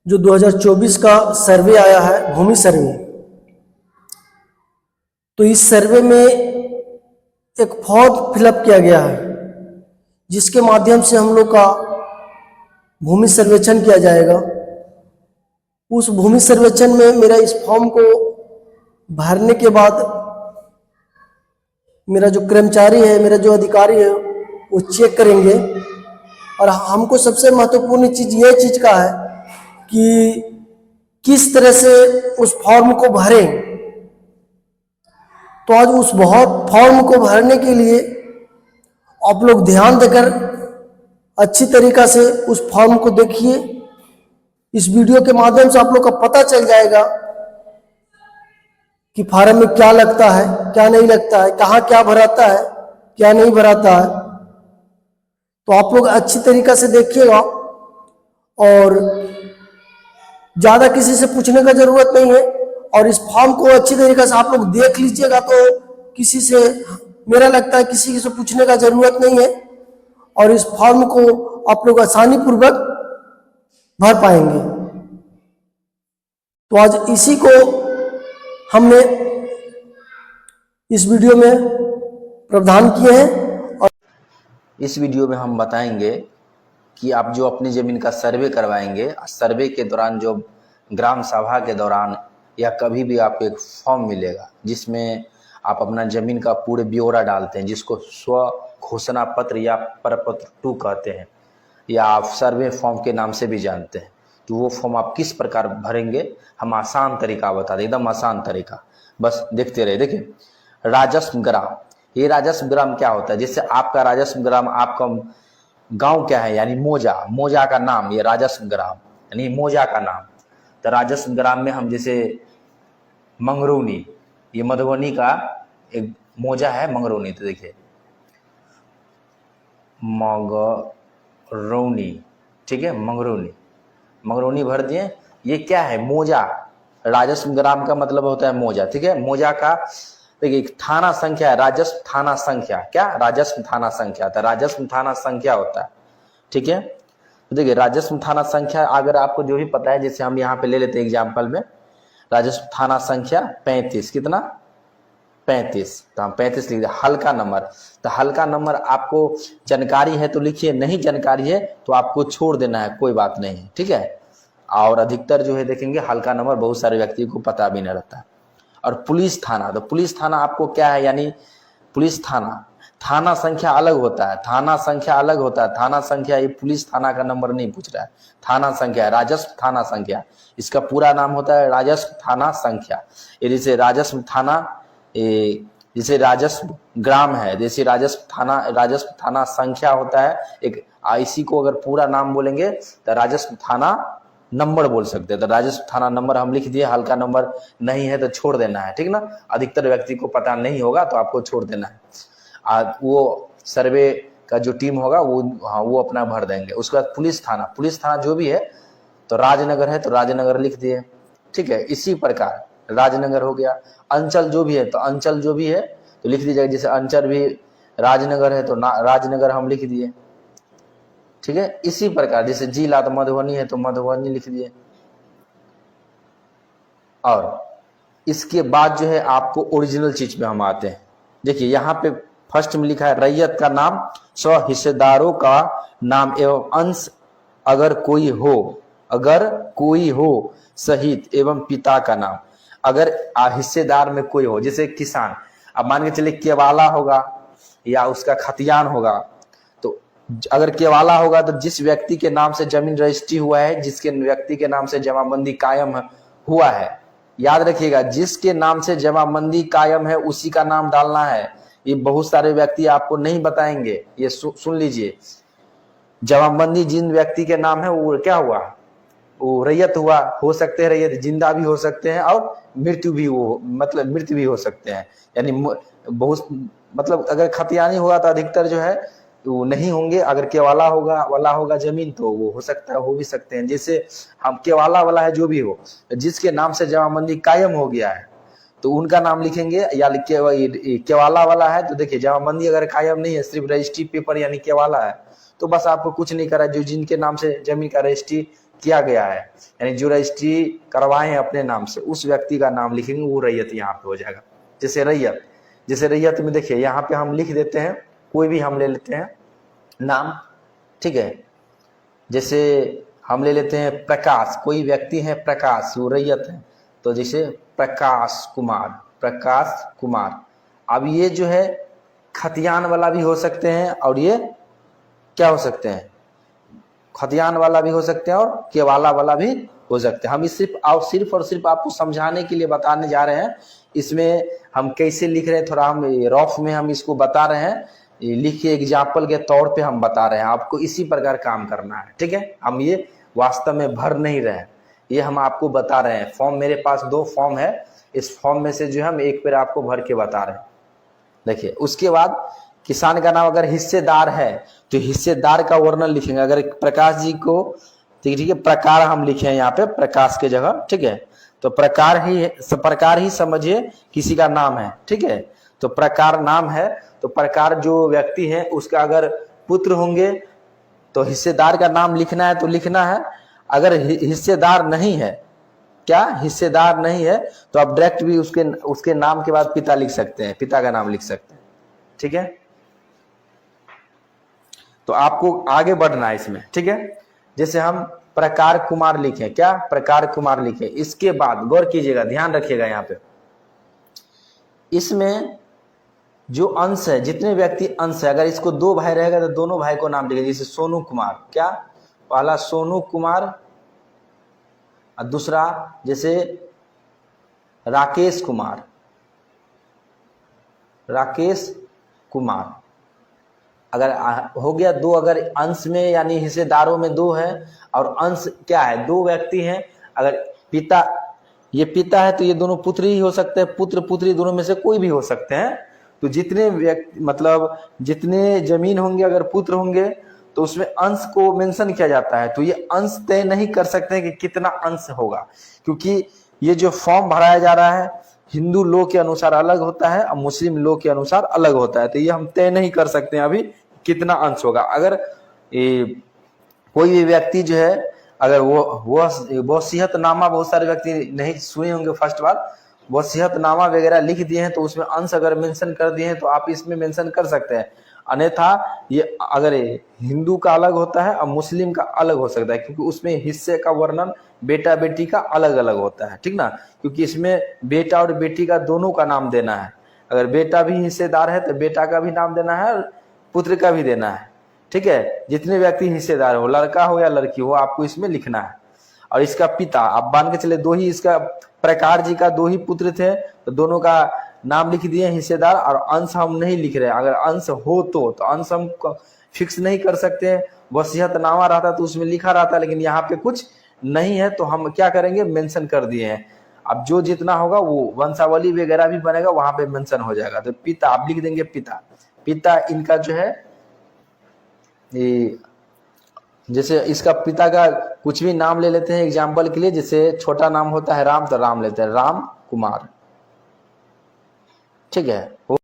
जो 2024 का सर्वे आया है, भूमि सर्वे, तो इस सर्वे में एक फॉर्म फिलअप किया गया है जिसके माध्यम से हम लोग का भूमि सर्वेक्षण किया जाएगा। उस भूमि सर्वेक्षण में मेरा इस फॉर्म को भरने के बाद मेरा जो कर्मचारी है, मेरा जो अधिकारी है, वो चेक करेंगे। और हमको सबसे महत्वपूर्ण चीज़ ये चीज़ का है कि किस तरह से उस फॉर्म को भरें। तो आज उस बहुत फॉर्म को भरने के लिए आप लोग ध्यान देकर अच्छी तरीक़ा से उस फॉर्म को देखिए। इस वीडियो के माध्यम से आप लोग का पता चल जाएगा कि फार्म में क्या लगता है, क्या नहीं लगता है, कहाँ क्या भराता है, क्या नहीं भराता है। तो आप लोग अच्छी तरीक़ा से देखिएगा और ज़्यादा किसी से पूछने का ज़रूरत नहीं है। और इस फॉर्म को अच्छी तरीक़े से आप लोग देख लीजिएगा तो किसी से, मेरा लगता है किसी से पूछने का ज़रूरत नहीं है और इस फॉर्म को आप लोग आसानी पूर्वक भर पाएंगे। तो आज इसी को हमने इस वीडियो में प्रावधान किए हैं। और इस वीडियो में हम बताएंगे कि आप जो अपनी ज़मीन का सर्वे करवाएंगे, सर्वे के दौरान जो ग्राम सभा के दौरान या कभी भी आपको एक फॉर्म मिलेगा जिसमें आप अपना ज़मीन का पूरे ब्यौरा डालते हैं, जिसको स्व घोषणा पत्र या प्रपत्र 2 कहते हैं या आप सर्वे फॉर्म के नाम से भी जानते हैं। तो वो फॉर्म आप किस प्रकार भरेंगे, हम आसान तरीका बता दें, एकदम आसान तरीका, बस देखते रहे। देखिए, राजस्व ग्राम, ये राजस्व ग्राम क्या होता है? जैसे आपका राजस्व ग्राम, आपका गांव क्या है, यानी मौजा, मौजा का नाम, ये राजस्व ग्राम यानी मौजा का नाम। तो राजस्व ग्राम में हम जैसे मंगरौनी, ये मधुबनी का एक मौजा है मंगरौनी। तो देखिए मंगरौनी, ठीक है, मंगरौनी, मंगरौनी भर दिए। ये क्या है? मौजा। राजस्व ग्राम का मतलब होता है मौजा, ठीक है। मौजा का देखिए थाना संख्या है, राजस्व थाना संख्या, क्या? राजस्व थाना संख्या। तो राजस्व थाना संख्या होता है, ठीक है। तो देखिए राजस्व थाना संख्या अगर आपको जो भी पता है, जैसे हम यहाँ पे ले लेते हैं एग्जाम्पल में, राजस्व थाना संख्या 35, कितना? 35। तो हम 35 लिख दिया। हल्का नंबर, तो हल्का नंबर आपको जानकारी है तो लिखिए, नहीं जानकारी है तो आपको छोड़ देना है, कोई बात नहीं है, ठीक है। और अधिकतर जो है देखेंगे हल्का नंबर बहुत सारे व्यक्ति को पता भी नहीं रहता है। और पुलिस थाना, तो पुलिस थाना आपको क्या है, यानी पुलिस थाना, थाना संख्या अलग होता है, थाना संख्या अलग होता है। थाना संख्या, ये पुलिस थाना का नंबर नहीं पूछ रहा है, थाना संख्या है, राजस्व थाना संख्या, इसका पूरा नाम होता है राजस्व थाना संख्या। ये जैसे राजस्व थाना, जैसे राजस्व ग्राम है, जैसे राजस्व थाना संख्या होता है एक। इसी को अगर पूरा नाम बोलेंगे तो राजस्व थाना नंबर बोल सकते हैं। तो राजस्व थाना नंबर हम लिख दिए, हल्का नंबर नहीं है तो छोड़ देना है, ठीक ना। अधिकतर व्यक्ति को पता नहीं होगा तो आपको छोड़ देना है। वो सर्वे का जो टीम होगा वो अपना भर देंगे। उसके बाद पुलिस थाना जो भी है, तो राजनगर है तो राजनगर लिख दिए, ठीक है। इसी प्रकार राजनगर हो गया। अंचल जो भी है तो अंचल जो भी है तो लिख दीजिएगा। जैसे अंचल भी राजनगर है तो राजनगर हम लिख दिए, ठीक है। इसी प्रकार जैसे जिला तो मधुबनी है तो मधुबनी लिख दिए। और इसके बाद जो है आपको ओरिजिनल चीज में हम आते हैं। देखिए यहाँ पे फर्स्ट में लिखा है रैयत का नाम, स्व हिस्सेदारों का नाम एवं अंश अगर कोई हो सहित एवं पिता का नाम। अगर हिस्सेदार में कोई हो, जैसे किसान, अब मान के चलिए केवाला होगा या उसका खतियान होगा, तो अगर केवाला होगा तो जिस व्यक्ति के नाम से जमीन रजिस्ट्री हुआ है, जिसके व्यक्ति के नाम से जमाबंदी कायम हुआ है, याद रखिएगा, जिसके नाम से जमाबंदी कायम है उसी का नाम डालना है। ये बहुत सारे व्यक्ति आपको नहीं बताएंगे, ये सुन लीजिए। जमाबंदी जिन व्यक्ति के नाम है वो क्या हुआ, वो रैयत हुआ, हो सकते हैं रैयत जिंदा भी हो सकते हैं और मृत्यु भी हो सकते हैं। यानी बहुत मतलब अगर खतियानी होगा तो अधिकतर जो है वो नहीं होंगे। अगर केवाला होगा जमीन तो वो हो सकता है, हो भी सकते हैं। जैसे हम केवाला वाला है जो भी हो, जिसके नाम से जमाबंदी कायम हो गया है तो उनका नाम लिखेंगे। या केवाला वाला है तो देखिए जमाबंदी अगर कायम नहीं है, सिर्फ रजिस्ट्री पेपर यानी केवाला है, तो बस आपको कुछ नहीं करा, जो जिनके नाम से जमीन का रजिस्ट्री किया गया है, यानी जो रजिस्ट्री करवाए हैं अपने नाम से, उस व्यक्ति का नाम लिखेंगे, वो रैयत यहाँ पे हो जाएगा। जैसे रैयत में देखिए यहाँ पे हम लिख देते हैं, कोई भी हम ले लेते हैं नाम, ठीक है। जैसे हम ले लेते हैं प्रकाश, कोई व्यक्ति है प्रकाश, वो रैयत है, तो जैसे प्रकाश कुमार। अब ये जो है खतियान वाला भी हो सकते हैं, और ये क्या हो सकते हैं, खतियान वाला भी हो सकते हैं, और केवाला वाला भी हो सकते हैं। हम इस सिर्फ और सिर्फ आपको समझाने के लिए बताने जा रहे हैं। इसमें हम कैसे लिख रहे हैं, थोड़ा हम रफ में हम इसको बता रहे हैं, लिख के एग्जाम्पल के तौर पे हम बता रहे हैं, आपको इसी प्रकार काम करना है, ठीक है। हम ये वास्तव में भर नहीं रहे हैं, ये हम आपको बता रहे हैं। फॉर्म मेरे पास 2 फॉर्म है, इस फॉर्म में से जो है हम एक पेड़ आपको भर के बता रहे हैं। देखिए उसके बाद किसान का नाम अगर हिस्सेदार है तो हिस्सेदार का वर्णन लिखेंगे। अगर प्रकाश जी को, ठीक है, प्रकार हम लिखे हैं यहाँ पे प्रकाश के जगह, ठीक है, तो प्रकार ही समझिए किसी का नाम है, ठीक है। तो प्रकार नाम है, तो प्रकार जो व्यक्ति है उसका अगर पुत्र होंगे तो हिस्सेदार का नाम लिखना है तो लिखना है। अगर हिस्सेदार नहीं है, क्या हिस्सेदार नहीं है, तो आप डायरेक्ट भी उसके नाम के बाद पिता लिख सकते हैं, पिता का नाम लिख सकते हैं, ठीक है। तो आपको आगे बढ़ना है इसमें, ठीक है। जैसे हम प्रकार कुमार लिखें, क्या प्रकार कुमार लिखें, इसके बाद गौर कीजिएगा, ध्यान रखिएगा यहाँ पे, इसमें जो अंश है, जितने व्यक्ति अंश है, अगर इसको 2 भाई रहेगा तो दोनों भाई को नाम लिखेंगे। जैसे सोनू कुमार, क्या पहला सोनू कुमार और दूसरा जैसे राकेश कुमार। अगर हो गया 2, अगर अंश में यानी हिस्सेदारों में 2 है, और अंश क्या है, 2 व्यक्ति हैं। अगर पिता, ये पिता है तो ये दोनों पुत्र ही हो सकते हैं, पुत्र पुत्री दोनों में से कोई भी हो सकते हैं। तो जितने व्यक्ति, मतलब जितने जमीन होंगे, अगर पुत्र होंगे तो उसमें अंश को मेंशन किया जाता है। तो ये अंश तय नहीं कर सकते कि कितना अंश होगा, क्योंकि ये जो फॉर्म भराया जा रहा है हिंदू लॉ के अनुसार अलग होता है और मुस्लिम लॉ के अनुसार अलग होता है। तो ये हम तय नहीं कर सकते हैं अभी कितना अंश होगा। अगर कोई भी व्यक्ति जो है, अगर वो वसीयतनामा, बहुत सारे व्यक्ति नहीं सुने होंगे फर्स्ट बार, वसीयतनामा वगैरह लिख दिए हैं तो उसमें अंश अगर मेंशन कर दिए हैं तो आप इसमें मेंशन कर सकते हैं। अन्यथा ये अगर हिंदू का अलग होता है और मुस्लिम का अलग हो सकता है, क्योंकि उसमें हिस्से का वर्णन बेटा बेटी का अलग अलग होता है, ठीक ना। क्योंकि इसमें बेटा और बेटी का दोनों का नाम देना है। अगर बेटा भी हिस्सेदार है तो बेटा का भी नाम देना है और पुत्र का भी देना है, ठीक है। जितने व्यक्ति हिस्सेदार हो, लड़का हो या लड़की हो, आपको इसमें लिखना है। और इसका पिता, आप मान के चले 2 ही, इसका प्रकार जी का 2 ही पुत्र थे तो दोनों का नाम लिख दिए हिस्सेदार, और अंश हम नहीं लिख रहे हैं। अगर अंश हो तो अंश हम फिक्स नहीं कर सकते। वसीयतनामा रहता तो उसमें लिखा रहता, लेकिन यहाँ पे कुछ नहीं है तो हम क्या करेंगे, मेंशन कर दिए हैं। अब जो जितना होगा वो वंशावली वगैरह भी बनेगा, वहां पे मेंशन हो जाएगा। तो पिता आप लिख देंगे, पिता इनका जो है, जैसे इसका पिता का कुछ भी नाम ले लेते हैं एग्जाम्पल के लिए। जैसे छोटा नाम होता है राम, तो राम लेते हैं, राम कुमार, ठीक है।